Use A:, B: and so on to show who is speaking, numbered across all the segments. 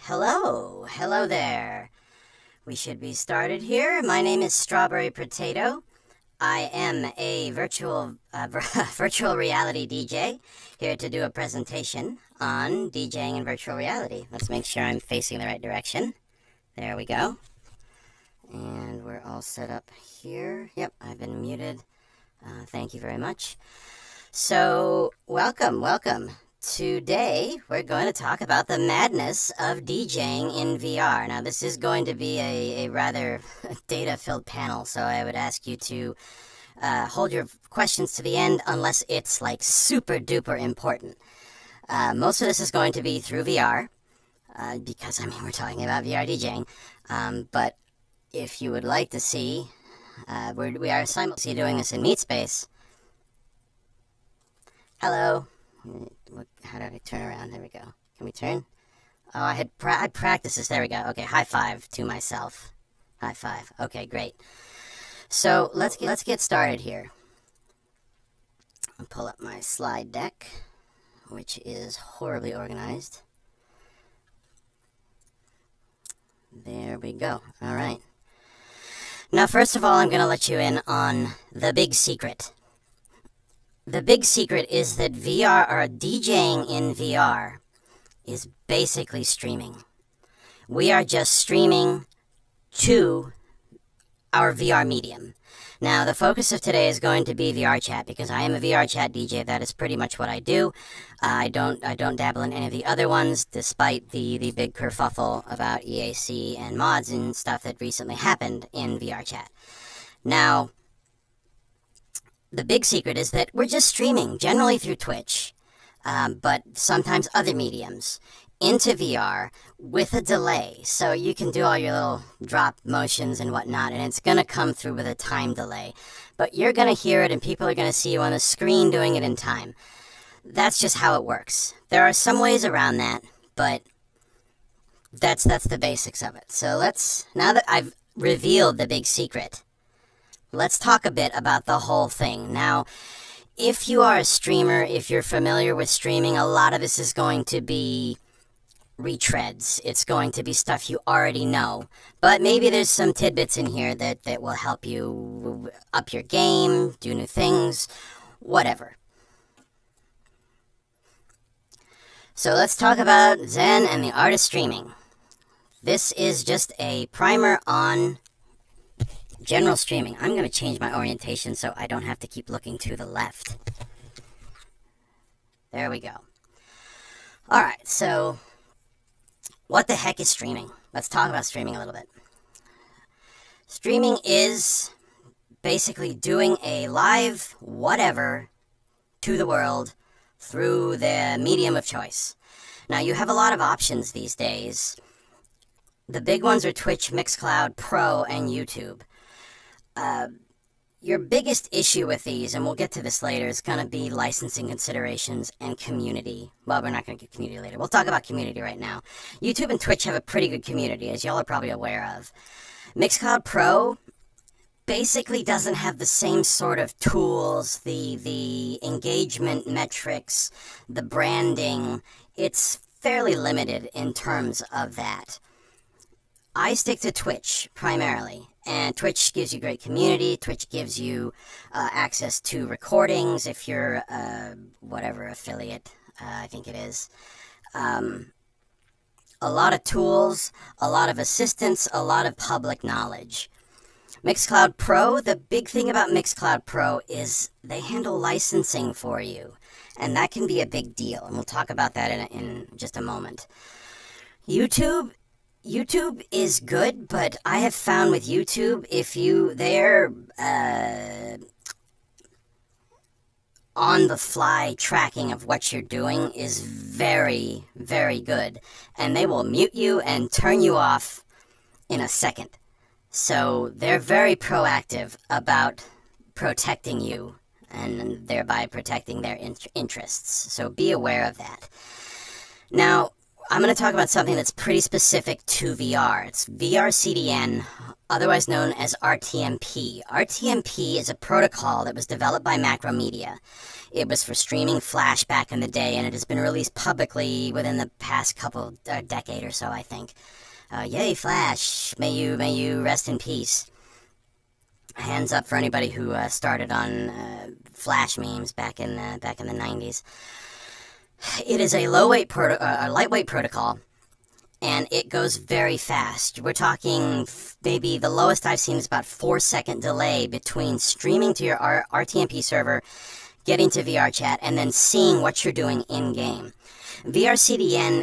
A: Hello there. We should be started here. My name is Strawberry Potato. I am a virtual reality DJ here to do a presentation on DJing and virtual reality. Let's make sure I'm facing the right direction. There we go. And we're all set up here. Yep, I've been muted. Thank you very much. So, welcome. Today, we're going to talk about the madness of DJing in VR. Now, this is going to be a rather data-filled panel, so I would ask you to hold your questions to the end unless it's, like, super-duper important. Most of this is going to be through VR, because, we're talking about VR DJing. But if you would like to see, we are simultaneously doing this in MeetSpace. Hello. How did I turn around? There we go. Can we turn? Oh, I practiced this. There we go. Okay, high five to myself. High five. Okay, great. So let's get started here. I'll pull up my slide deck, which is horribly organized. There we go. All right. Now, first of all, I'm going to let you in on the big secret. The big secret is that VR, or DJing in VR, is basically streaming. We are just streaming to our VR medium. Now, the focus of today is going to be VR chat, because I am a VR chat DJ. That is pretty much what I do. I don't dabble in any of the other ones, despite the big kerfuffle about EAC and mods and stuff that recently happened in VR chat. Now, the big secret is that we're just streaming, generally through Twitch, but sometimes other mediums, into VR with a delay. So you can do all your little drop motions and whatnot, and it's going to come through with a time delay. But you're going to hear it, and people are going to see you on the screen doing it in time. That's just how it works. There are some ways around that, but that's the basics of it. So now that I've revealed the big secret, let's talk a bit about the whole thing. Now, if you are a streamer, if you're familiar with streaming, a lot of this is going to be retreads. It's going to be stuff you already know. But maybe there's some tidbits in here that will help you up your game, do new things, whatever. So let's talk about Zen and the art of streaming. This is just a primer on general streaming. I'm going to change my orientation so I don't have to keep looking to the left. There we go. Alright, so what the heck is streaming? Let's talk about streaming a little bit. Streaming is basically doing a live whatever to the world through the medium of choice. Now, you have a lot of options these days. The big ones are Twitch, Mixcloud, Pro, and YouTube. Your biggest issue with these, and we'll get to this later, is going to be licensing considerations and community. Well, we're not going to get community later. We'll talk about community right now. YouTube and Twitch have a pretty good community, as y'all are probably aware of. Mixcloud Pro basically doesn't have the same sort of tools, the engagement metrics, the branding. It's fairly limited in terms of that. I stick to Twitch, primarily. And Twitch gives you great community. Twitch gives you access to recordings if you're whatever affiliate, I think it is. A lot of tools, a lot of assistance, a lot of public knowledge. Mixcloud Pro, the big thing about Mixcloud Pro is they handle licensing for you. And that can be a big deal. And we'll talk about that in just a moment. YouTube is good, but I have found with YouTube, their on-the-fly tracking of what you're doing is very, very good. And they will mute you and turn you off in a second. So they're very proactive about protecting you and thereby protecting their interests. So be aware of that. Now, I'm going to talk about something that's pretty specific to VR. It's VRCDN, otherwise known as RTMP. RTMP is a protocol that was developed by Macromedia. It was for streaming Flash back in the day, and it has been released publicly within the past decade or so, I think. Yay, Flash! May you rest in peace. Hands up for anybody who started on Flash memes back in the 90s. It is a lightweight protocol, and it goes very fast. We're talking maybe the lowest I've seen is about 4-second delay between streaming to your RTMP server, getting to VR chat, and then seeing what you're doing in game. VRCDN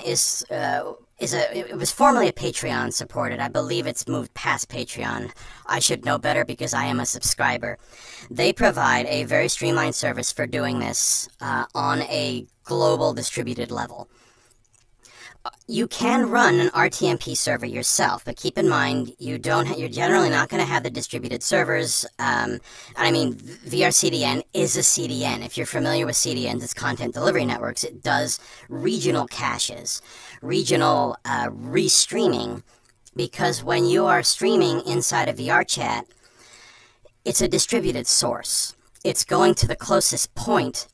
A: it was formerly a Patreon supported. I believe it's moved past Patreon. I should know better because I am a subscriber. They provide a very streamlined service for doing this on a global distributed level. You can run an RTMP server yourself, but keep in mind you're generally not going to have the distributed servers. I mean, VRCDN is a CDN. If you're familiar with CDNs, it's content delivery networks. It does regional caches, regional restreaming, because when you are streaming inside of VR chat, it's a distributed source. It's going to the closest point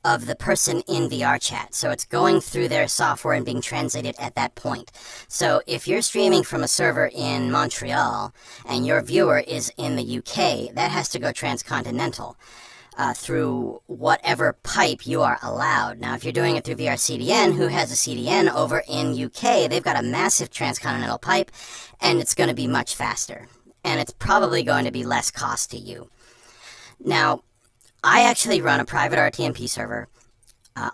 A: of the person in VR chat. So it's going through their software and being translated at that point. So if you're streaming from a server in Montreal and your viewer is in the UK, that has to go transcontinental through whatever pipe you are allowed. Now, if you're doing it through VRCDN, who has a CDN over in UK, they've got a massive transcontinental pipe, and it's going to be much faster. And it's probably going to be less cost to you. Now, I actually run a private RTMP server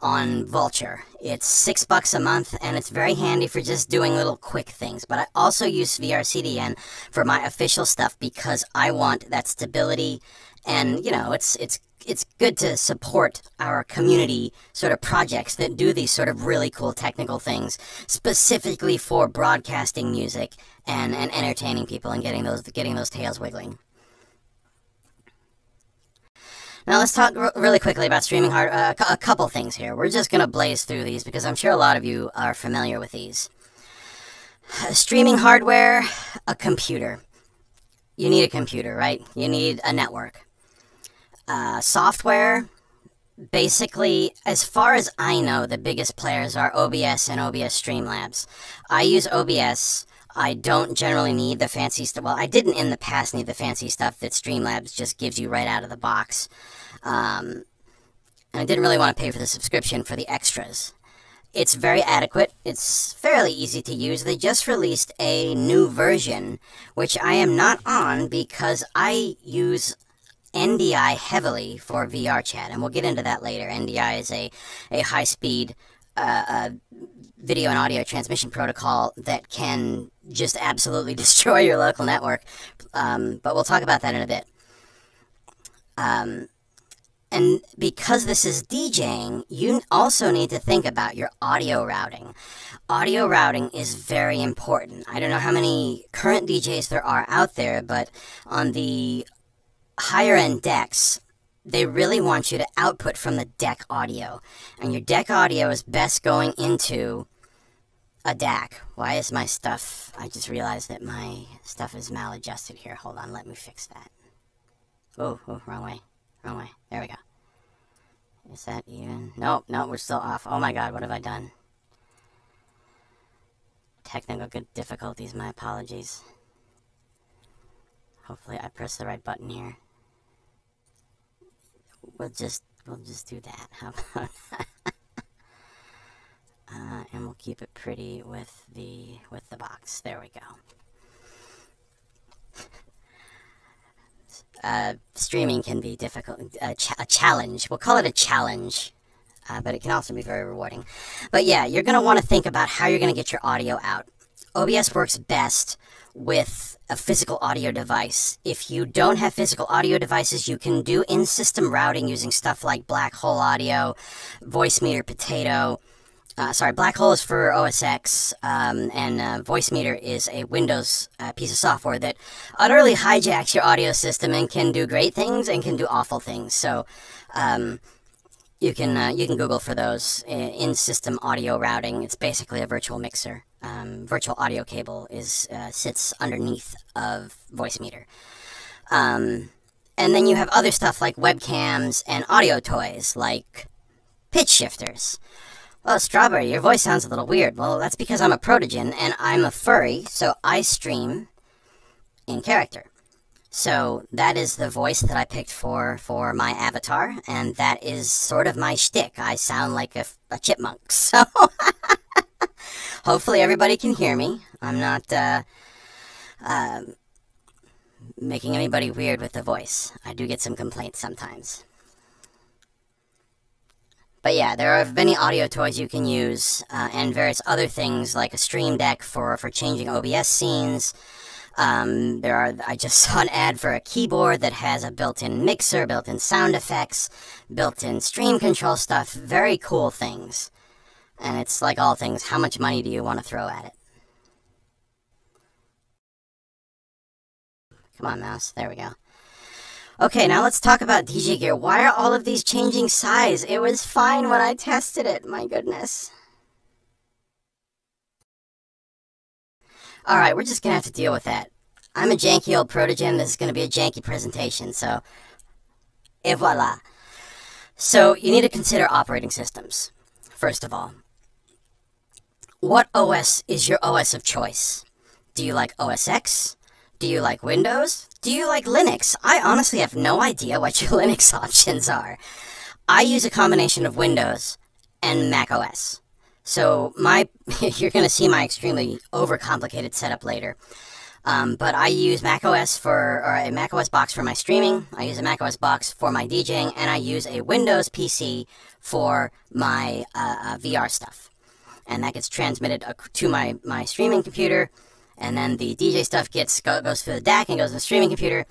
A: on Vulture. It's $6 a month, and it's very handy for just doing little quick things. But I also use VRCDN for my official stuff because I want that stability, and, you know, it's good to support our community sort of projects that do these sort of really cool technical things, specifically for broadcasting music and entertaining people and getting those tails wiggling. Now let's talk really quickly about streaming a couple things here. We're just going to blaze through these because I'm sure a lot of you are familiar with these. Streaming hardware, a computer. You need a computer, right? You need a network. Software, basically, as far as I know, the biggest players are OBS and OBS Streamlabs. I use OBS. I don't generally need the fancy stuff. Well, I didn't in the past need the fancy stuff that Streamlabs just gives you right out of the box. And I didn't really want to pay for the subscription for the extras. It's very adequate. It's fairly easy to use. They just released a new version, which I am not on because I use NDI heavily for VR chat, and we'll get into that later. NDI is a high-speed video and audio transmission protocol that can just absolutely destroy your local network, but we'll talk about that in a bit. And because this is DJing, you also need to think about your audio routing. Audio routing is very important. I don't know how many current DJs there are out there, but on the higher-end decks, they really want you to output from the deck audio. And your deck audio is best going into a DAC. Why is my stuff... I just realized that my stuff is maladjusted here. Hold on, let me fix that. Oh, wrong way. Wrong way. There we go. Is that even? Nope, we're still off. Oh my god, what have I done? Technical difficulties, my apologies. Hopefully I press the right button here. We'll just do that. How about that? And we'll keep it pretty with the box. There we go. Streaming can be difficult, a challenge. We'll call it a challenge, but it can also be very rewarding. But yeah, you're going to want to think about how you're going to get your audio out. OBS works best with a physical audio device. If you don't have physical audio devices, you can do in-system routing using stuff like Black Hole Audio, Voicemeeter Potato. Black Hole is for OS X, and Voicemeeter is a Windows piece of software that utterly hijacks your audio system and can do great things and can do awful things. So, You can Google for those. In-system audio routing. It's basically a virtual mixer. Virtual audio cable sits underneath of Voicemeeter. And then you have other stuff like webcams and audio toys like pitch shifters. Well, Strawberry, your voice sounds a little weird. Well, that's because I'm a protogen and I'm a furry, so I stream in character. So that is the voice that I picked for my avatar, and that is sort of my shtick. I sound like a chipmunk, so hopefully everybody can hear me. I'm not making anybody weird with the voice. I do get some complaints sometimes. But yeah, there are many audio toys you can use, and various other things like a stream deck for changing OBS scenes. I just saw an ad for a keyboard that has a built-in mixer, built-in sound effects, built-in stream control stuff. Very cool things. And it's like all things, how much money do you want to throw at it? Come on, mouse. There we go. Okay, now let's talk about DJ gear. Why are all of these changing size? It was fine when I tested it, my goodness. Alright, we're just gonna have to deal with that. I'm a janky old protogen. This is gonna be a janky presentation, so... Et voila. So, you need to consider operating systems, first of all. What OS is your OS of choice? Do you like OS X? Do you like Windows? Do you like Linux? I honestly have no idea what your Linux options are. I use a combination of Windows and Mac OS. So you're going to see my extremely overcomplicated setup later. But I use Mac OS or a Mac OS box for my streaming. I use a Mac OS box for my DJing, and I use a Windows PC for my VR stuff. And that gets transmitted to my streaming computer. And then the DJ stuff goes through the DAC and goes to the streaming computer.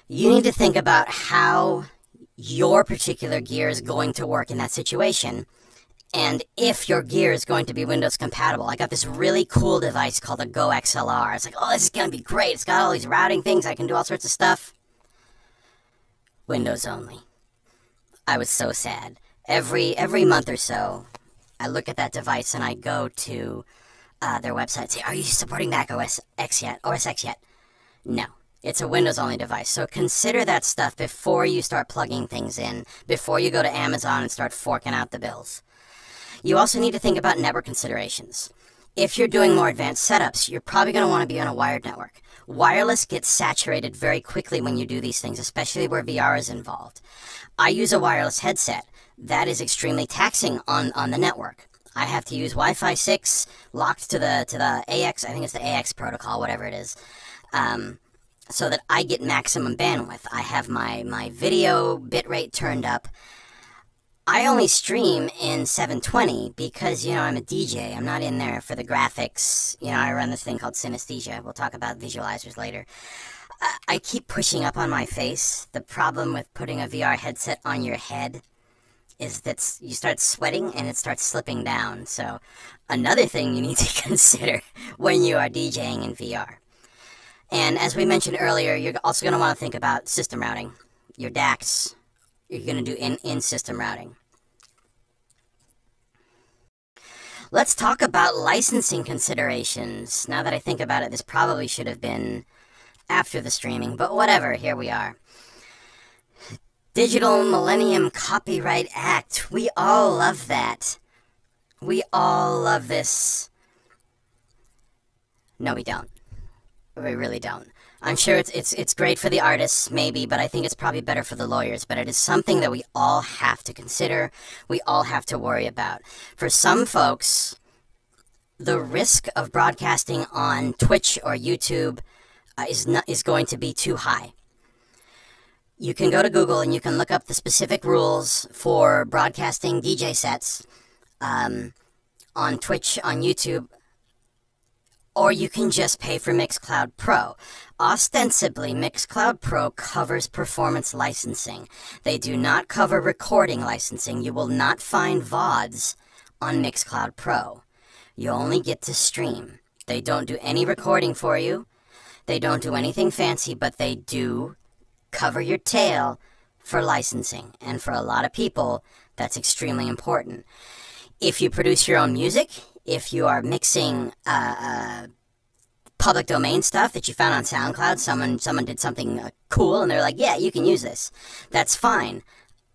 A: You need to think about how your particular gear is going to work in that situation. And if your gear is going to be Windows compatible. I got this really cool device called a Go XLR. It's like, oh, this is going to be great. It's got all these routing things. I can do all sorts of stuff. Windows only. I was so sad. Every month or so, I look at that device and I go to... their website, say, are you supporting Mac OS X yet? No, it's a Windows-only device. So consider that stuff before you start plugging things in, before you go to Amazon and start forking out the bills. You also need to think about network considerations. If you're doing more advanced setups, you're probably going to want to be on a wired network. Wireless gets saturated very quickly when you do these things, especially where VR is involved. I use a wireless headset. That is extremely taxing on the network. I have to use Wi-Fi 6 locked to the AX, I think it's the AX protocol, whatever it is, so that I get maximum bandwidth. I have my video bitrate turned up. I only stream in 720 because, I'm a DJ. I'm not in there for the graphics. I run this thing called synesthesia. We'll talk about visualizers later. I keep pushing up on my face. The problem with putting a VR headset on your head is that you start sweating and it starts slipping down. So another thing you need to consider when you are DJing in VR. And as we mentioned earlier, you're also going to want to think about system routing. Your DACs, you're going to do in-system routing. Let's talk about licensing considerations. Now that I think about it, this probably should have been after the streaming, but whatever, here we are. Digital Millennium Copyright Act. We all love that. We all love this. No, we don't. We really don't. I'm sure it's great for the artists, maybe, but I think it's probably better for the lawyers. But it is something that we all have to consider. We all have to worry about. For some folks, the risk of broadcasting on Twitch or YouTube is going to be too high. You can go to Google and you can look up the specific rules for broadcasting DJ sets on Twitch, on YouTube, or you can just pay for Mixcloud Pro. Ostensibly, Mixcloud Pro covers performance licensing. They do not cover recording licensing. You will not find VODs on Mixcloud Pro. You only get to stream. They don't do any recording for you. They don't do anything fancy, but they do cover your tail for licensing. And for a lot of people, That's extremely important. If you produce your own music, if you are mixing public domain stuff that you found on SoundCloud, someone did something cool and they're like, yeah, you can use this. That's fine.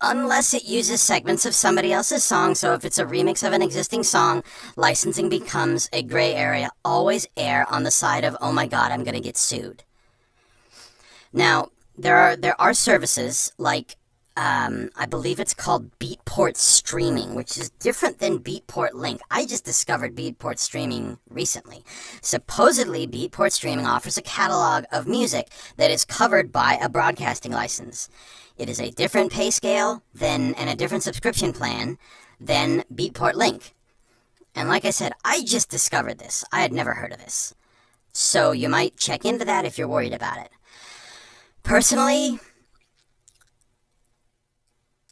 A: Unless it uses segments of somebody else's song. So if it's a remix of an existing song, licensing becomes a gray area. Always err on the side of, oh my God, I'm going to get sued. Now, there are services like, I believe it's called Beatport Streaming, which is different than Beatport Link. I just discovered Beatport Streaming recently. Supposedly, Beatport Streaming offers a catalog of music that is covered by a broadcasting license. It is a different pay scale and a different subscription plan than Beatport Link. And like I said, I just discovered this. I had never heard of this. So you might check into that if you're worried about it. Personally,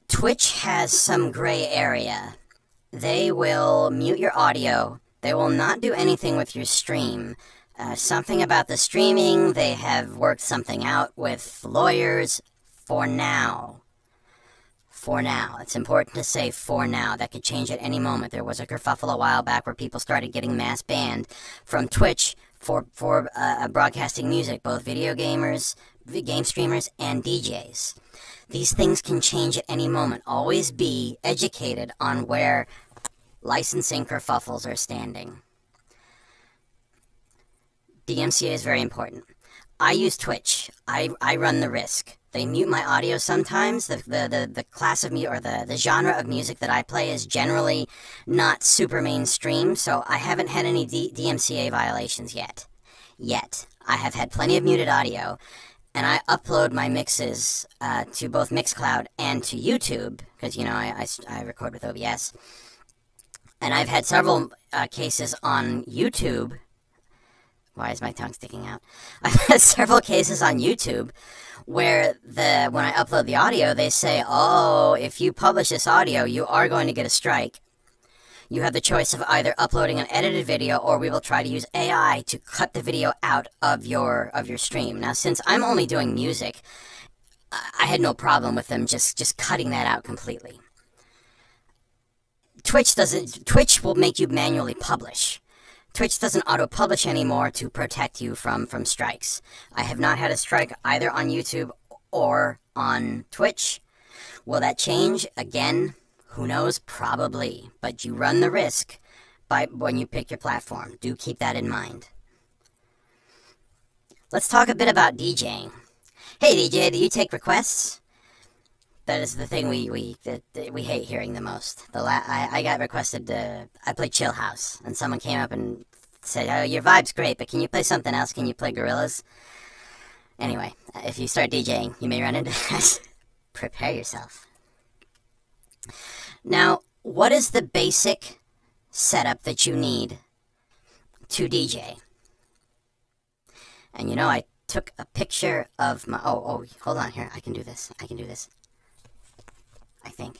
A: Twitch has some gray area. They will mute your audio. They will not do anything with your stream. Something about the streaming, they have worked something out with lawyers for now. For now. It's important to say for now. That could change at any moment. There was a kerfuffle a while back where people started getting mass banned from Twitch for broadcasting music, both video gamers, game streamers, and DJs. These things can change at any moment. Always be educated on where licensing kerfuffles are standing. DMCA is very important. I use Twitch. I run the risk. They mute my audio sometimes. The class of music, or the genre of music that I play is generally not super mainstream, so I haven't had any DMCA violations yet. I have had plenty of muted audio, and I upload my mixes to both Mixcloud and to YouTube, because, you know, I record with OBS. And I've had several cases on YouTube. Why is my tongue sticking out? I've had several cases on YouTube where when I upload the audio, they say, oh, if you publish this audio, you are going to get a strike. You have the choice of either uploading an edited video, or we will try to use AI to cut the video out of your stream. Now, since I'm only doing music, I had no problem with them just cutting that out completely. Twitch will make you manually publish. Twitch doesn't auto-publish anymore to protect you from strikes. I have not had a strike either on YouTube or on Twitch. Will that change? Again, who knows? Probably. But you run the risk when you pick your platform. Do keep that in mind. Let's talk a bit about DJing. Hey DJ, do you take requests? That is the thing we hate hearing the most. I got requested I played Chill House, and someone came up and said, oh, your vibe's great, but can you play something else? Can you play Gorillaz? Anyway, if you start DJing, you may run into that. Prepare yourself. Now, what is the basic setup that you need to DJ? And you know, I took a picture of my... Oh, hold on here. I can do this. I think.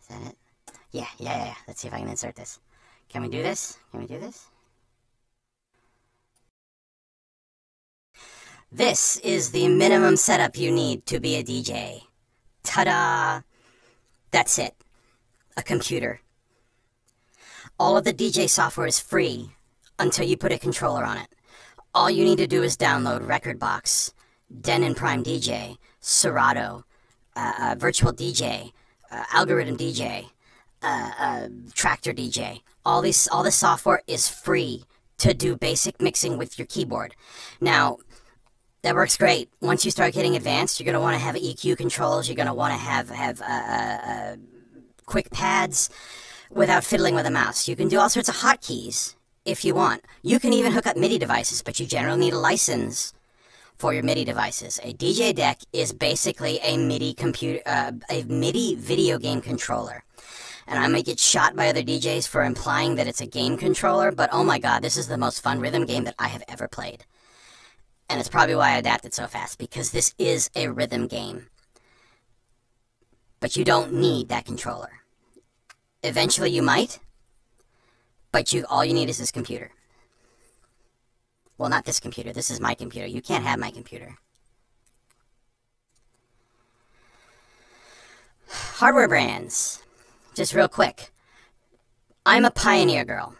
A: Is that it? Yeah. Let's see if I can insert this. Can we do this? This is the minimum setup you need to be a DJ. Ta-da! That's it. A computer. All of the DJ software is free until you put a controller on it. All you need to do is download Rekordbox, Denon Prime DJ, Serato, Virtual DJ, Algorithm DJ, Tractor DJ. All this software is free to do basic mixing with your keyboard. Now, that works great. Once you start getting advanced, you're going to want to have EQ controls. You're going to want to have quick pads without fiddling with a mouse. You can do all sorts of hotkeys if you want. You can even hook up MIDI devices, but you generally need a license for your MIDI devices. A DJ deck is basically a MIDI video game controller. And I may get shot by other DJs for implying that it's a game controller, but oh my god, this is the most fun rhythm game that I have ever played. And it's probably why I adapted so fast, because this is a rhythm game. But you don't need that controller. Eventually you might, but all you need is this computer. Well, not this computer. This is my computer. You can't have my computer. Hardware brands. Just real quick. I'm a Pioneer girl.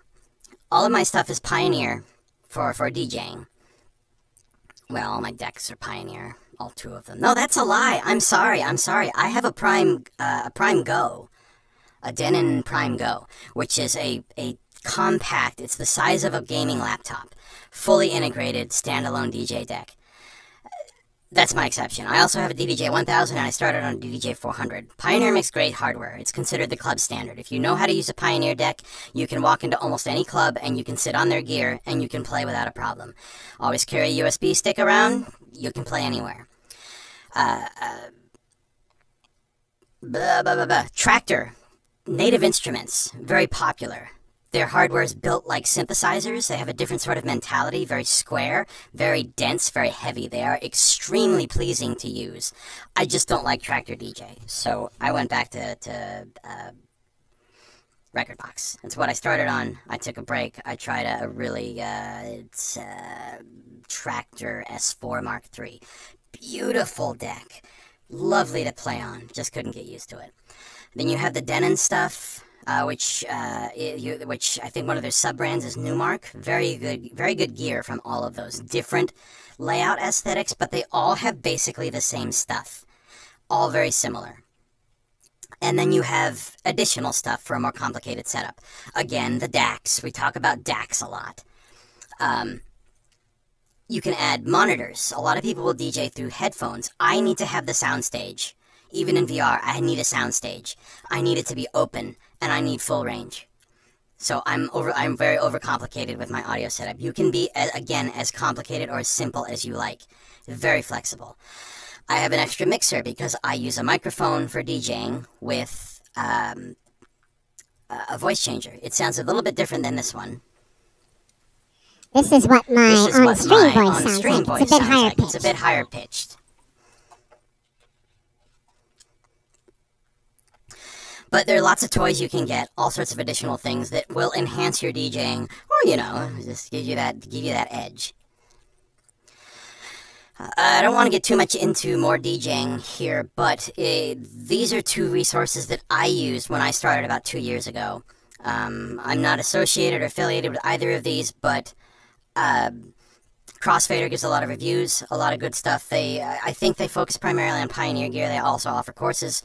A: All of my stuff is Pioneer for DJing. Well, all my decks are Pioneer. All 2 of them. No, that's a lie. I'm sorry. I have a Prime Go. A Denon Prime Go, which is a compact, it's the size of a gaming laptop, fully integrated, standalone DJ deck. That's my exception. I also have a DDJ 1000 and I started on a DDJ 400. Pioneer makes great hardware. It's considered the club standard. If you know how to use a Pioneer deck, you can walk into almost any club and you can sit on their gear and you can play without a problem. Always carry a USB stick around, you can play anywhere. Tractor. Native Instruments, very popular. Their hardware is built like synthesizers. They have a different sort of mentality, very square, very dense, very heavy. They are extremely pleasing to use. I just don't like Tractor DJ, so I went back to Rekordbox. That's what I started on. I took a break. I tried a really Tractor S4 Mark III. Beautiful deck. Lovely to play on. Just couldn't get used to it. Then you have the Denon stuff, which I think one of their sub-brands is Newmark. Very good gear from all of those. Different layout aesthetics, but they all have basically the same stuff. All very similar. And then you have additional stuff for a more complicated setup. Again, the DACs. We talk about DACs a lot. You can add monitors. A lot of people will DJ through headphones. I need to have the soundstage. Even in VR, I need a soundstage. I need it to be open, and I need full range. So I'm very overcomplicated with my audio setup. You can be, again, as complicated or as simple as you like. Very flexible. I have an extra mixer because I use a microphone for DJing with a voice changer. It sounds a little bit different than this one.
B: This is what my on-stream voice sounds like.
A: It's a bit higher pitched. But there are lots of toys you can get, all sorts of additional things that will enhance your DJing, or, you know, just give you that edge. I don't want to get too much into more DJing here, but these are 2 resources that I used when I started about 2 years ago. I'm not associated or affiliated with either of these, but Crossfader gives a lot of reviews, a lot of good stuff. I think they focus primarily on Pioneer gear. They also offer courses.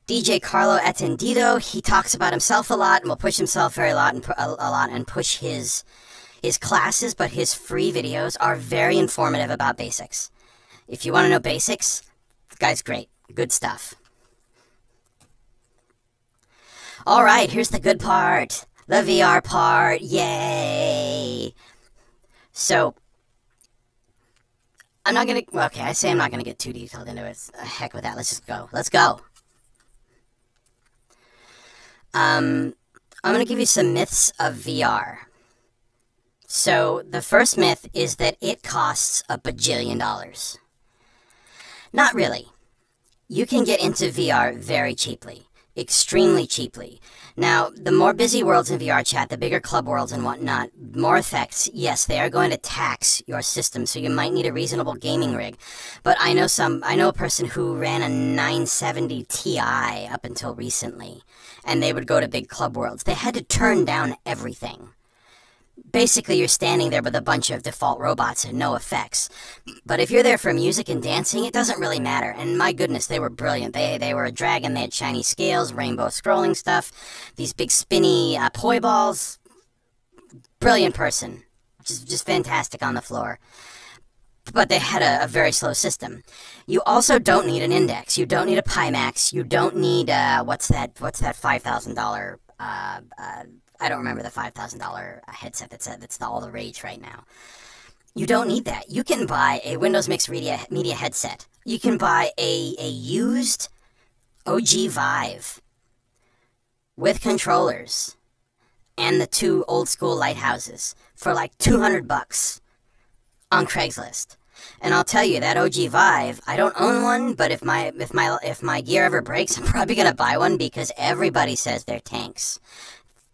A: DJ Carlo Attendido, he talks about himself a lot and will push himself a lot and push his classes, but his free videos are very informative about basics. If you want to know basics, the guy's great. Good stuff. All right, here's the good part. The VR part. Yay! So, I'm not going to... Okay, I say I'm not going to get too detailed into it. Heck with that. Let's just go. Let's go. I'm going to give you some myths of VR. So, the first myth is that it costs $1 bajillion. Not really. You can get into VR very cheaply. Extremely cheaply. Now, the more busy worlds in VR chat, the bigger club worlds and whatnot, more effects, yes, they are going to tax your system, so you might need a reasonable gaming rig. But I know a person who ran a 970 Ti up until recently, and they would go to big club worlds. They had to turn down everything. Basically, you're standing there with a bunch of default robots and no effects. But if you're there for music and dancing, it doesn't really matter. And my goodness, they were brilliant. They were a dragon. They had shiny scales, rainbow scrolling stuff, these big spinny poi balls. Brilliant person. Just fantastic on the floor. But they had a very slow system. You also don't need an index. You don't need a Pimax. You don't need, what's that $5,000, I don't remember the $5,000 headset that's all the rage right now. You don't need that. You can buy a Windows Mixed Media headset. You can buy a used OG Vive with controllers and the 2 old school lighthouses for like $200 on Craigslist. And I'll tell you, that OG Vive, I don't own one, but if my gear ever breaks, I'm probably gonna buy one because everybody says they're tanks.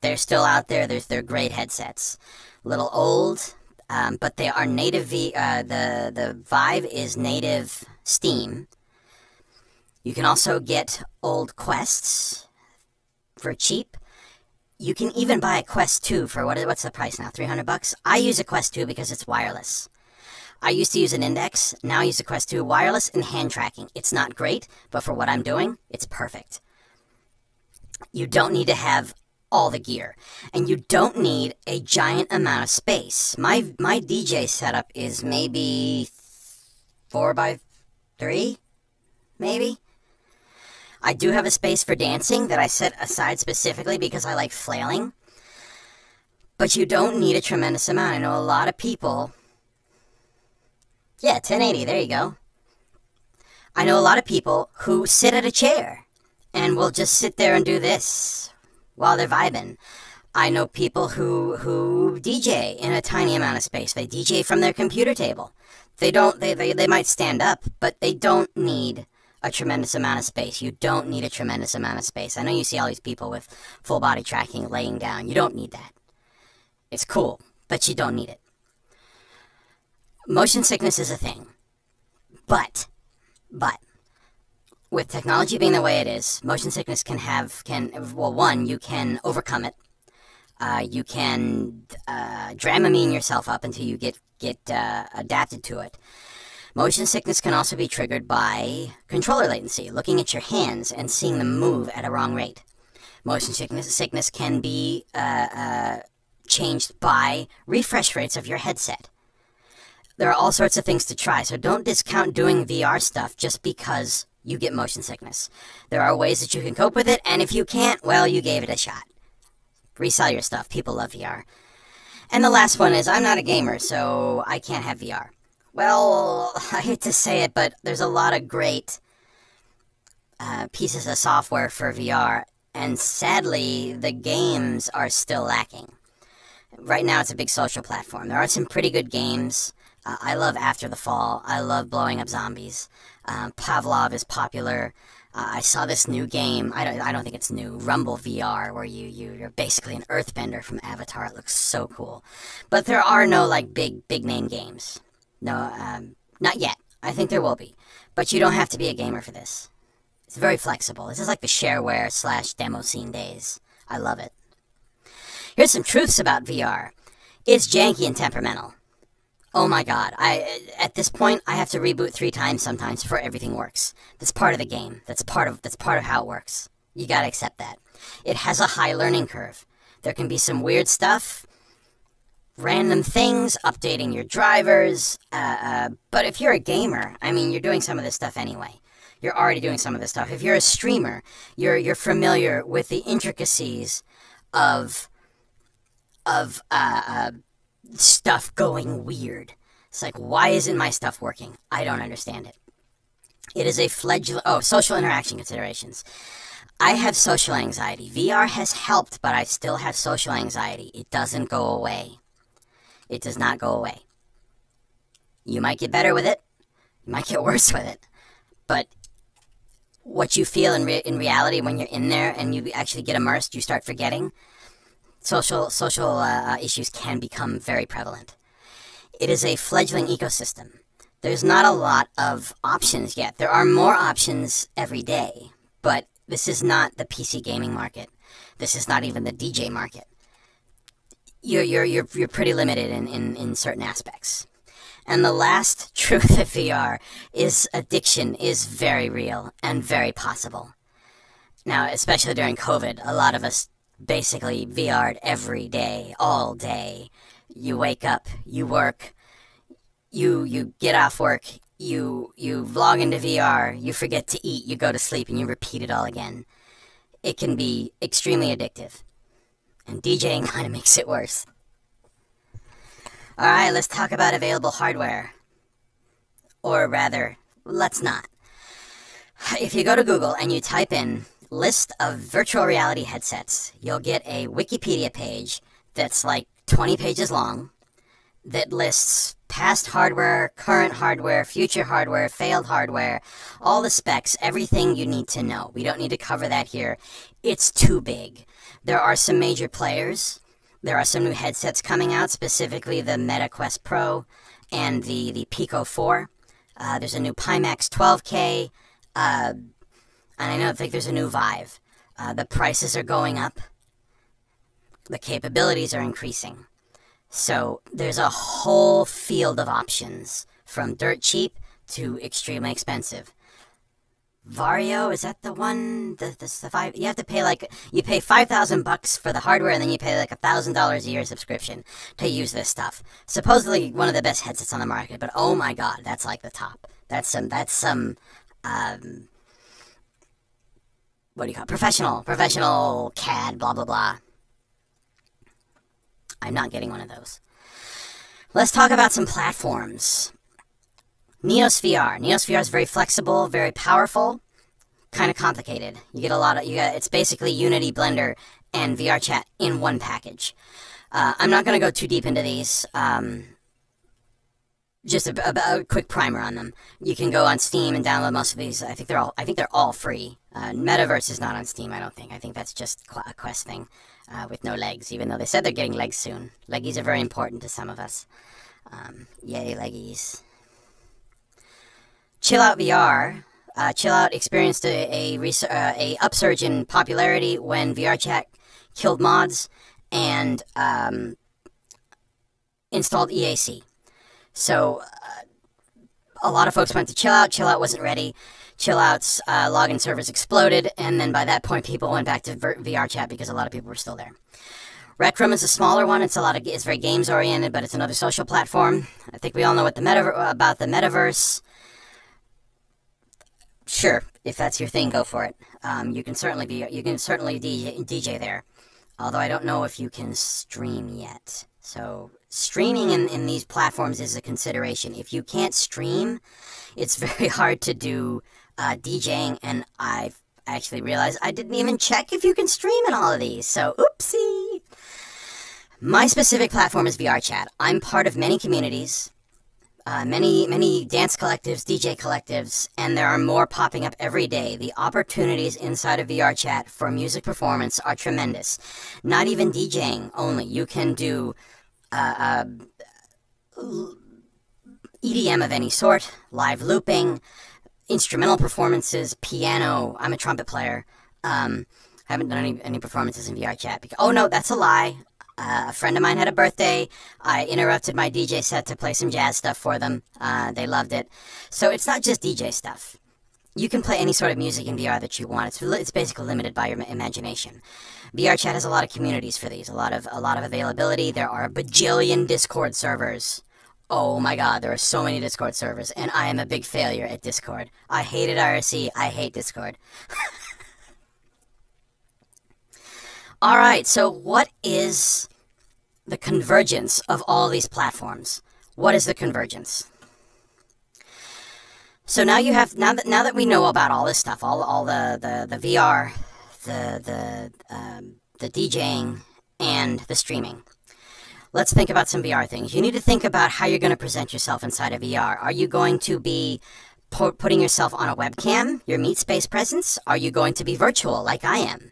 A: They're still out there. They're great headsets. A little old, but they are native. The Vive is native Steam. You can also get old Quests for cheap. You can even buy a Quest 2 for, what's the price now, $300? I use a Quest 2 because it's wireless. I used to use an Index, now I use a Quest 2 wireless and hand tracking. It's not great, but for what I'm doing, it's perfect. You don't need to have all the gear, and you don't need a giant amount of space. My DJ setup is maybe 4x3, maybe. I do have a space for dancing that I set aside specifically because I like flailing, but you don't need a tremendous amount. I know a lot of people. Yeah, 1080, there you go. I know a lot of people who sit at a chair and will just sit there and do this while they're vibing. I know people who DJ in a tiny amount of space. They DJ from their computer table. They might stand up, but they don't need a tremendous amount of space. You don't need a tremendous amount of space. I know you see all these people with full body tracking laying down. You don't need that. It's cool, but you don't need it. Motion sickness is a thing, but with technology being the way it is, motion sickness one, you can overcome it. You can Dramamine yourself up until you get adapted to it. Motion sickness can also be triggered by controller latency, looking at your hands and seeing them move at a wrong rate. Motion sickness can be changed by refresh rates of your headset. There are all sorts of things to try, so don't discount doing VR stuff just because you get motion sickness. There are ways that you can cope with it, and if you can't, well, you gave it a shot. Resell your stuff. People love VR. And the last one is, I'm not a gamer, so I can't have VR. Well, I hate to say it, but there's a lot of great pieces of software for VR, and sadly, the games are still lacking. Right now, it's a big social platform. There are some pretty good games. I love After the Fall. I love blowing up zombies. Pavlov is popular. I saw this new game. I don't think it's new. Rumble VR, where you're basically an earthbender from Avatar. It looks so cool. But there are no like big name games. No, not yet. I think there will be. But you don't have to be a gamer for this. It's very flexible. This is like the shareware / demo scene days. I love it. Here's some truths about VR. It's janky and temperamental. Oh my god, at this point, I have to reboot 3 times sometimes before everything works. That's part of the game. That's part of how it works. You gotta accept that. It has a high learning curve. There can be some weird stuff, random things, updating your drivers, but if you're a gamer, I mean, you're doing some of this stuff anyway. You're already doing some of this stuff. If you're a streamer, you're familiar with the intricacies of stuff going weird. It's like, why isn't my stuff working? I don't understand it. It is a social interaction considerations. I have social anxiety. VR has helped, but I still have social anxiety. It doesn't go away. It does not go away. You might get better with it. You might get worse with it. But what you feel in reality when you're in there and you actually get immersed, you start forgetting. Social issues can become very prevalent. It is a fledgling ecosystem. There's not a lot of options yet. There are more options every day, but this is not the PC gaming market. This is not even the DJ market. You're pretty limited in certain aspects. And the last truth of VR is addiction is very real and very possible. Now, especially during COVID, a lot of us basically VR'd every day, all day. You wake up, you work, you get off work, you log into VR, you forget to eat, you go to sleep, and you repeat it all again. It can be extremely addictive. And DJing kind of makes it worse. Alright, let's talk about available hardware. Or rather, let's not. If you go to Google and you type in list of virtual reality headsets, you'll get a Wikipedia page that's like 20 pages long that lists past hardware, current hardware, future hardware, failed hardware, all the specs, everything you need to know. We don't need to cover that here. It's too big. There are some major players. There are some new headsets coming out, specifically the Meta Quest Pro and the Pico 4. There's a new Pimax 12K. And I think there's a new Vive. The prices are going up. The capabilities are increasing. So there's a whole field of options, from dirt cheap to extremely expensive. Vario, is that the one? The Vive? You have to pay you pay $5,000 for the hardware, and then you pay like $1,000 a year subscription to use this stuff. Supposedly one of the best headsets on the market, but oh my god, that's like the top. That's some what do you call it? Professional CAD, blah blah blah. I'm not getting one of those. Let's talk about some platforms. Neos VR. Neos VR is very flexible, very powerful, kind of complicated. It's basically Unity, Blender, and VR Chat in one package. I'm not going to go too deep into these. Just a quick primer on them. You can go on Steam and download most of these. I think they're all free. Metaverse is not on Steam, I don't think. I think that's just a Quest thing with no legs, even though they said they're getting legs soon. Leggies are very important to some of us. Yay, leggies. Chill Out VR. Chill Out experienced a upsurge in popularity when VR Chat killed mods and installed EAC. So a lot of folks went to Chill Out. Chill Out wasn't ready. Chill Out's login servers exploded, and then by that point, people went back to VR Chat because a lot of people were still there. Rec Room is a smaller one. It's very games oriented, but it's another social platform. I think we all know about the metaverse. Sure, if that's your thing, go for it. You can certainly DJ there. Although I don't know if you can stream yet. So streaming in these platforms is a consideration. If you can't stream, it's very hard to do DJing, and I've actually realized I didn't even check if you can stream in all of these. So oopsie. My specific platform is VR Chat. I'm part of many communities. Many dance collectives, DJ collectives, and there are more popping up every day. The opportunities inside of VR Chat for music performance are tremendous. Not even DJing only. You can do EDM of any sort, live looping, instrumental performances, piano. I'm a trumpet player. Haven't done any performances in VR Chat. Oh no, that's a lie. A friend of mine had a birthday. I interrupted my DJ set to play some jazz stuff for them. They loved it. So it's not just DJ stuff. You can play any sort of music in VR that you want. It's basically limited by your imagination. VR Chat has a lot of communities for these. A lot of availability. There are a bajillion Discord servers. Oh my god, there are so many Discord servers, and I am a big failure at Discord. I hated IRC. I hate Discord. Alright, so what is the convergence of all these platforms? What is the convergence? So now that we know about all this stuff, all the VR, the DJing, and the streaming, let's think about some VR things. You need to think about how you're going to present yourself inside of VR. Are you going to be putting yourself on a webcam, your meet space presence? Are you going to be virtual like I am?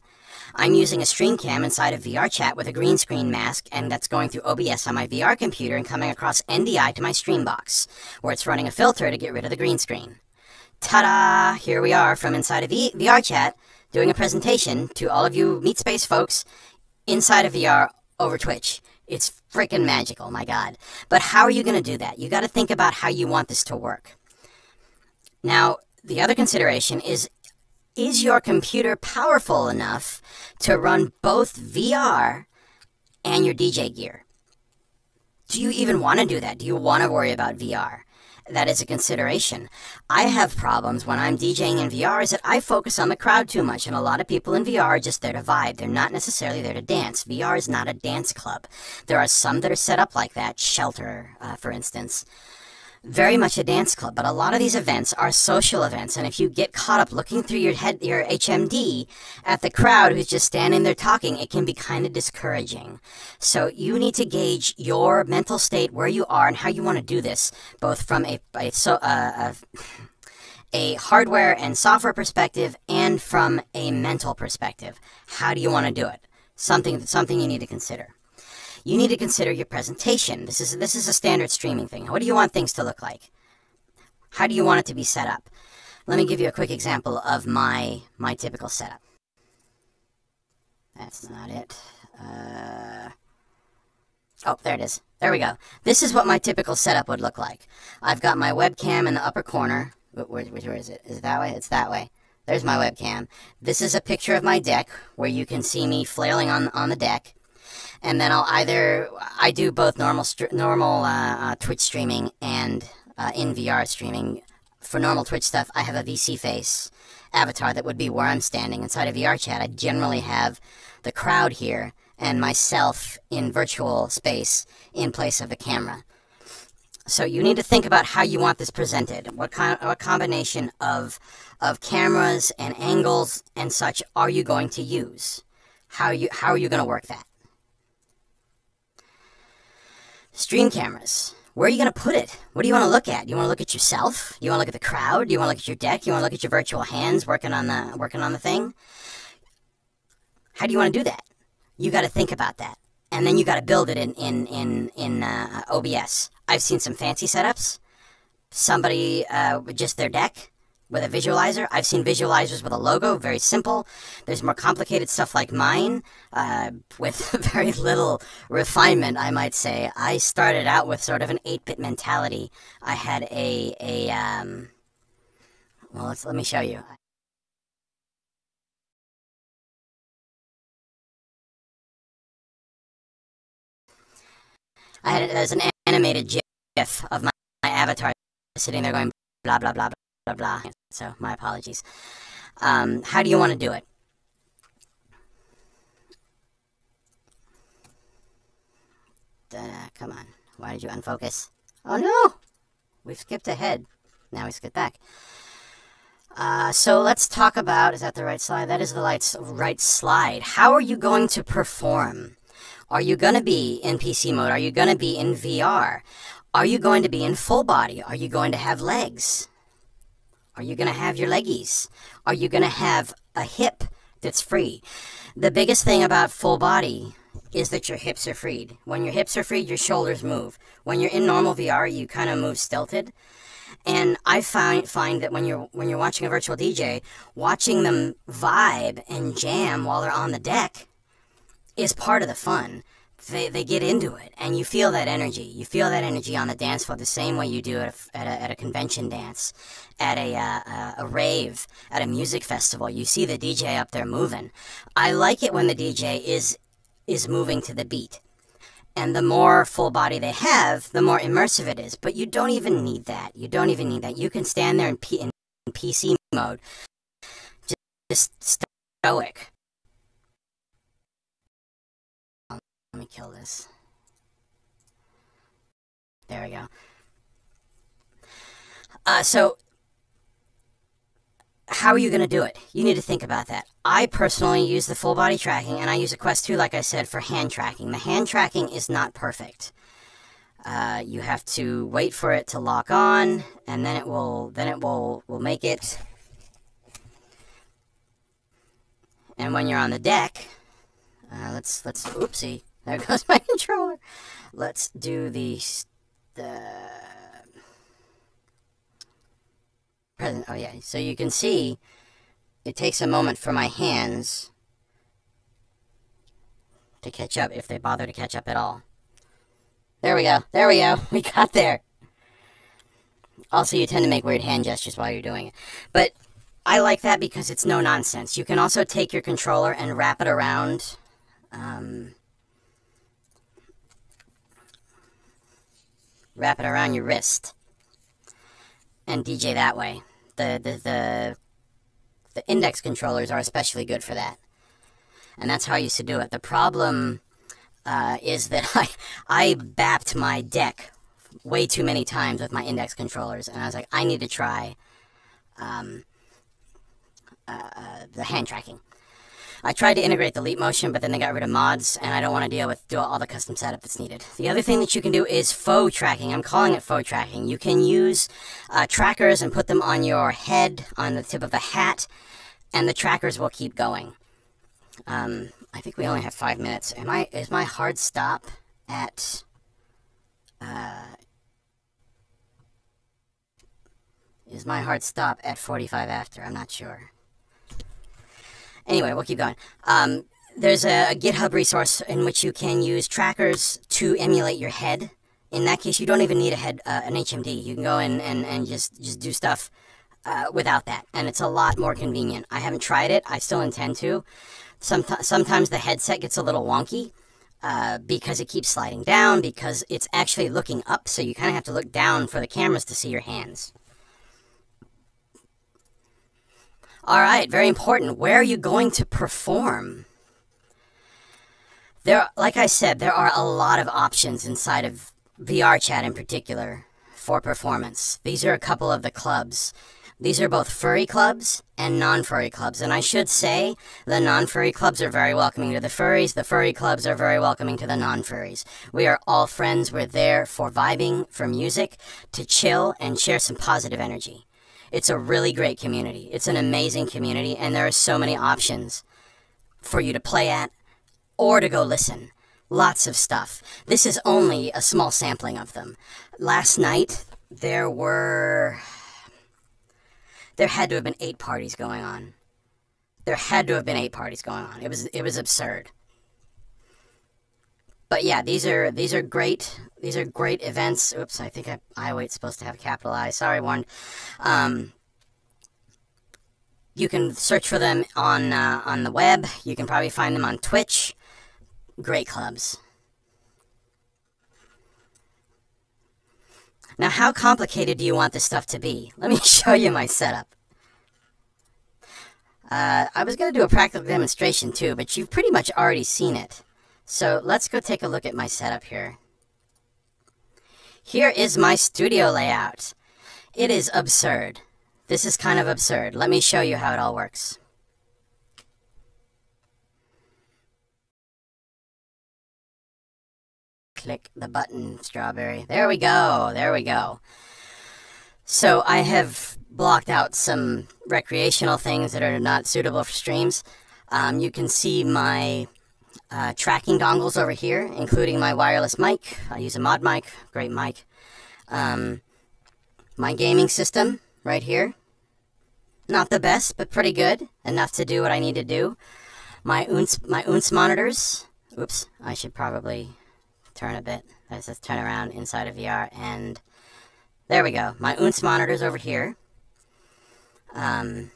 A: I'm using a stream cam inside of VR Chat with a green screen mask, and that's going through OBS on my VR computer and coming across NDI to my stream box, where it's running a filter to get rid of the green screen. Ta-da! Here we are from inside of VR Chat, doing a presentation to all of you MeetSpace folks inside of VR over Twitch. It's freaking magical, my god. But how are you going to do that? You got to think about how you want this to work. Now, the other consideration is your computer powerful enough to run both VR and your DJ gear? Do you even want to do that? Do you want to worry about VR? That is a consideration. I have problems when I'm DJing in VR is that I focus on the crowd too much, and a lot of people in VR are just there to vibe. They're not necessarily there to dance. VR is not a dance club. There are some that are set up like that, Shelter, for instance. Very much a dance club, but a lot of these events are social events, and if you get caught up looking through your HMD at the crowd who's just standing there talking, it can be kind of discouraging. So you need to gauge your mental state, where you are, and how you want to do this, both from a hardware and software perspective and from a mental perspective. How do you want to do it? Something you need to consider. You need to consider your presentation. This is a standard streaming thing. What do you want things to look like? How do you want it to be set up? Let me give you a quick example of my typical setup. That's not it. Oh, there it is. There we go. This is what my typical setup would look like. I've got my webcam in the upper corner. Where is it? Is it that way? It's that way. There's my webcam. This is a picture of my deck where you can see me flailing on the deck. And then I do both normal Twitch streaming and in VR streaming. For normal Twitch stuff, I have a VC face avatar that would be where I'm standing. Inside a VR chat, I generally have the crowd here and myself in virtual space in place of the camera. So you need to think about how you want this presented. What combination of cameras and angles and such are you going to use? How are you going to work that? Stream cameras. Where are you going to put it? What do you want to look at? You want to look at yourself? You want to look at the crowd? You want to look at your deck? You want to look at your virtual hands working on the thing? How do you want to do that? You got to think about that, and then you got to build it in OBS. I've seen some fancy setups. Somebody with just their deck with a visualizer. I've seen visualizers with a logo, very simple. There's more complicated stuff like mine, with very little refinement, I might say. I started out with sort of an 8-bit mentality. I had well, let me show you. There's an animated GIF of my avatar sitting there going blah, blah, blah, blah, blah. So, my apologies. How do you want to do it? Come on. Why did you unfocus? Oh, no! We've skipped ahead. Now we skip back. So let's talk about, is that the right slide? That is the right slide. How are you going to perform? Are you going to be in PC mode? Are you going to be in VR? Are you going to be in full body? Are you going to have legs? Are you going to have your leggies? Are you going to have a hip that's free? The biggest thing about full body is that your hips are freed. When your hips are freed, your shoulders move. When you're in normal VR, you kind of move stilted. And I find that when you're watching a virtual DJ, watching them vibe and jam while they're on the deck is part of the fun. They get into it, and you feel that energy. You feel that energy on the dance floor the same way you do at a convention dance, at a rave, at a music festival. You see the DJ up there moving. I like it when the DJ is moving to the beat. And the more full body they have, the more immersive it is. But you don't even need that. You don't even need that. You can stand there in PC mode, just stoic. Let me kill this. There we go. So, how are you going to do it? You need to think about that. I personally use the full body tracking, and I use a Quest 2, like I said, for hand tracking. The hand tracking is not perfect. You have to wait for it to lock on, and then it will make it. And when you're on the deck, let's oopsie. There goes my controller. Let's do the present. Oh yeah, so you can see it takes a moment for my hands to catch up, if they bother to catch up at all. There we go. There we go. We got there. Also, you tend to make weird hand gestures while you're doing it. But I like that because it's no nonsense. You can also take your controller and wrap it around. Wrap it around your wrist and DJ that way. The index controllers are especially good for that, and that's how I used to do it. The problem is that I bapped my deck way too many times with my index controllers, and I was like, I need to try the hand tracking. I tried to integrate the leap motion, but then they got rid of mods, and I don't want to do all the custom setup that's needed. The other thing that you can do is faux tracking. I'm calling it faux tracking. You can use trackers and put them on your head, on the tip of a hat, and the trackers will keep going. I think we only have 5 minutes. Is my hard stop at... Does my heart stop at 45 after? I'm not sure. Anyway, we'll keep going. There's a GitHub resource in which you can use trackers to emulate your head. In that case, you don't even need an HMD. You can go in and just do stuff without that, and it's a lot more convenient. I haven't tried it. I still intend to. Sometimes the headset gets a little wonky because it keeps sliding down, because it's actually looking up, so you kind of have to look down for the cameras to see your hands. All right, very important. Where are you going to perform? Like I said, there are a lot of options inside of VR chat in particular for performance. These are a couple of the clubs. These are both furry clubs and non-furry clubs. And I should say the non-furry clubs are very welcoming to the furries. The furry clubs are very welcoming to the non-furries. We are all friends. We're there for vibing, for music, to chill and share some positive energy. It's a really great community. It's an amazing community, and there are so many options for you to play at or to go listen. Lots of stuff. This is only a small sampling of them. Last night, there had to have been 8 parties going on. There had to have been 8 parties going on. It was absurd. But yeah, these are great. These are great events. Oops, I think I supposed to have a capital I. Sorry, Warren. You can search for them on the web. You can probably find them on Twitch. Great clubs. Now, how complicated do you want this stuff to be? Let me show you my setup. I was going to do a practical demonstration too, but you've pretty much already seen it. So let's go take a look at my setup here. Here is my studio layout. It is absurd. This is kind of absurd. Let me show you how it all works. Click the button, strawberry. There we go. There we go. So I have blocked out some recreational things that are not suitable for streams. You can see my tracking dongles over here, including my wireless mic. I use a mod mic, great mic. My gaming system right here. Not the best, but pretty good. Enough to do what I need to do. My OONS monitors. Oops, I should probably turn a bit. Let's just turn around inside of VR, and there we go. My OONS monitors over here. There's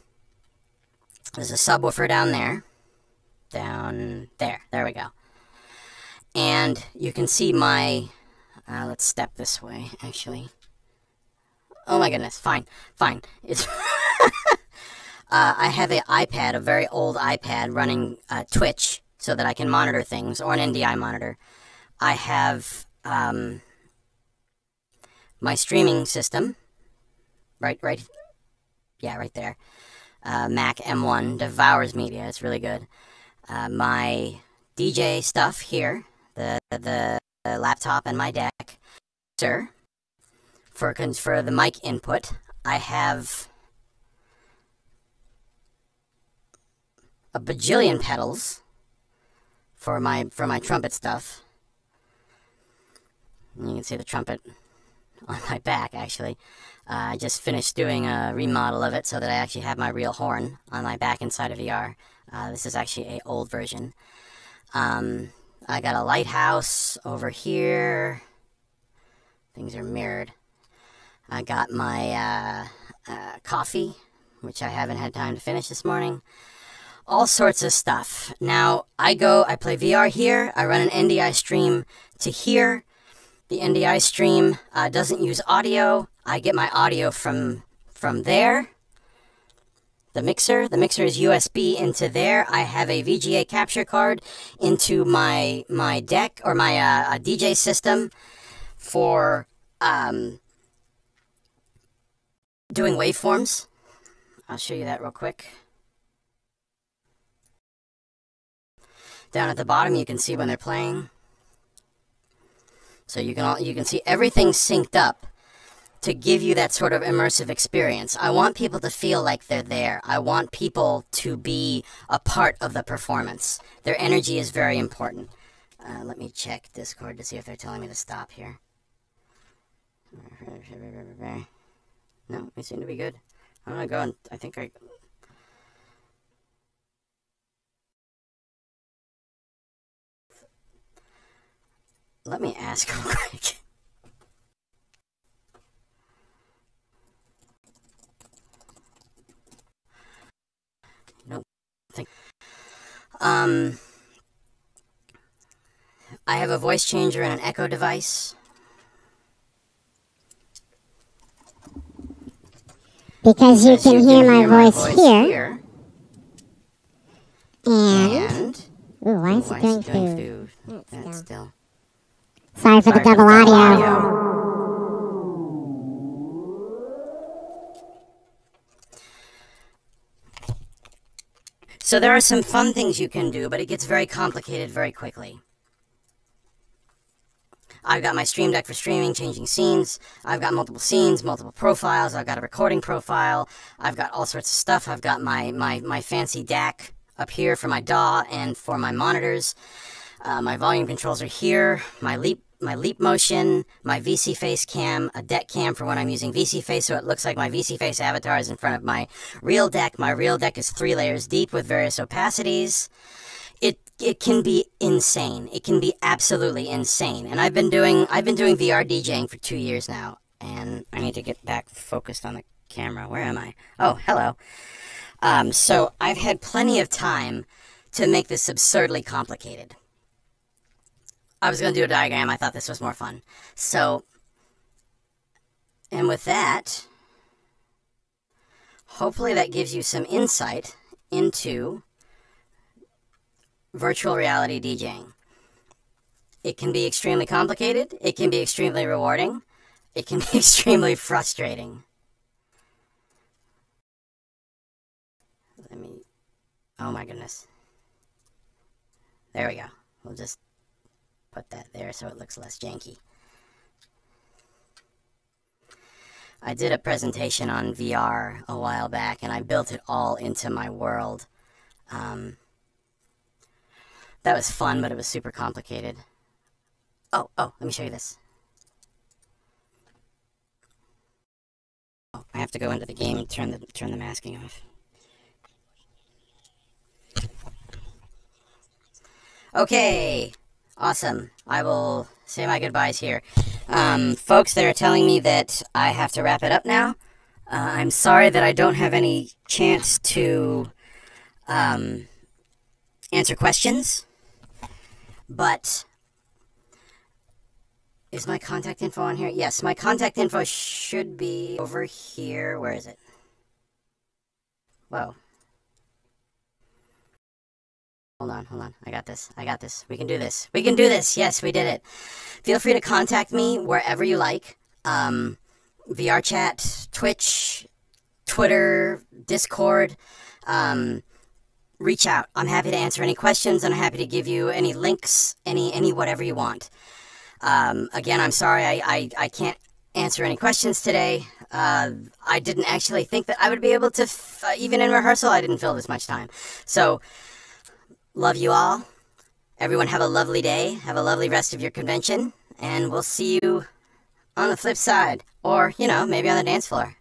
A: a subwoofer down there. Down there. There we go. And you can see my... let's step this way, actually. Oh my goodness. Fine. Fine. It's... I have an iPad, a very old iPad, running Twitch so that I can monitor things, or an NDI monitor. I have my streaming system, right there. Mac M1 devours media. It's really good. My DJ stuff here, the laptop and my deck. Sir, for the mic input, I have a bajillion pedals for my trumpet stuff. You can see the trumpet on my back, actually. I just finished doing a remodel of it so that I actually have my real horn on my back inside of VR. This is actually an old version. I got a lighthouse over here. Things are mirrored. I got my coffee, which I haven't had time to finish this morning. All sorts of stuff. Now, I play VR here. I run an NDI stream to here. The NDI stream doesn't use audio. I get my audio from there. The mixer is USB into there. I have a VGA capture card into my deck, or my DJ system for doing waveforms. I'll show you that real quick. Down at the bottom, you can see when they're playing. So you can see everything synced up to give you that sort of immersive experience. I want people to feel like they're there. I want people to be a part of the performance. Their energy is very important. Let me check Discord to see if they're telling me to stop here. No, they seem to be good. I'm gonna go and I think I... Let me ask real quick. Nope. I have a voice changer and an echo device.
B: Because you can hear my voice here. And... Ooh, why is it doing food?
A: That's still...
B: Sorry for the double audio.
A: So there are some fun things you can do, but it gets very complicated very quickly. I've got my Stream Deck for streaming, changing scenes. I've got multiple scenes, multiple profiles. I've got a recording profile. I've got all sorts of stuff. I've got my fancy DAC up here for my DAW and for my monitors. My volume controls are here. My leap motion, my VC face cam, a deck cam for when I'm using VC face, so it looks like my VC face avatar is in front of my real deck. My real deck is 3 layers deep with various opacities. It can be insane. It can be absolutely insane. And I've been doing VR DJing for 2 years now, and I need to get back focused on the camera. Where am I? Oh, hello. So I've had plenty of time to make this absurdly complicated. I was going to do a diagram. I thought this was more fun. So, and with that, hopefully that gives you some insight into virtual reality DJing. It can be extremely complicated. It can be extremely rewarding. It can be extremely frustrating. Oh my goodness. There we go. We'll just put that there so it looks less janky. I did a presentation on VR a while back, and I built it all into my world. That was fun, but it was super complicated. Oh, let me show you this. Oh, I have to go into the game and turn the masking off. Okay, awesome. I will say my goodbyes here. Folks, they're telling me that I have to wrap it up now. I'm sorry that I don't have any chance to answer questions, but is my contact info on here? Yes, my contact info should be over here. Where is it? Whoa. Hold on. I got this. We can do this. Yes, we did it. Feel free to contact me wherever you like. VR chat, Twitch, Twitter, Discord. Reach out. I'm happy to answer any questions, and I'm happy to give you any links, any whatever you want. Again, I'm sorry I can't answer any questions today. I didn't actually think that I would be able to, even in rehearsal, I didn't feel this much time. So, love you all. Everyone have a lovely day. Have a lovely rest of your convention. And we'll see you on the flip side. Or, maybe on the dance floor.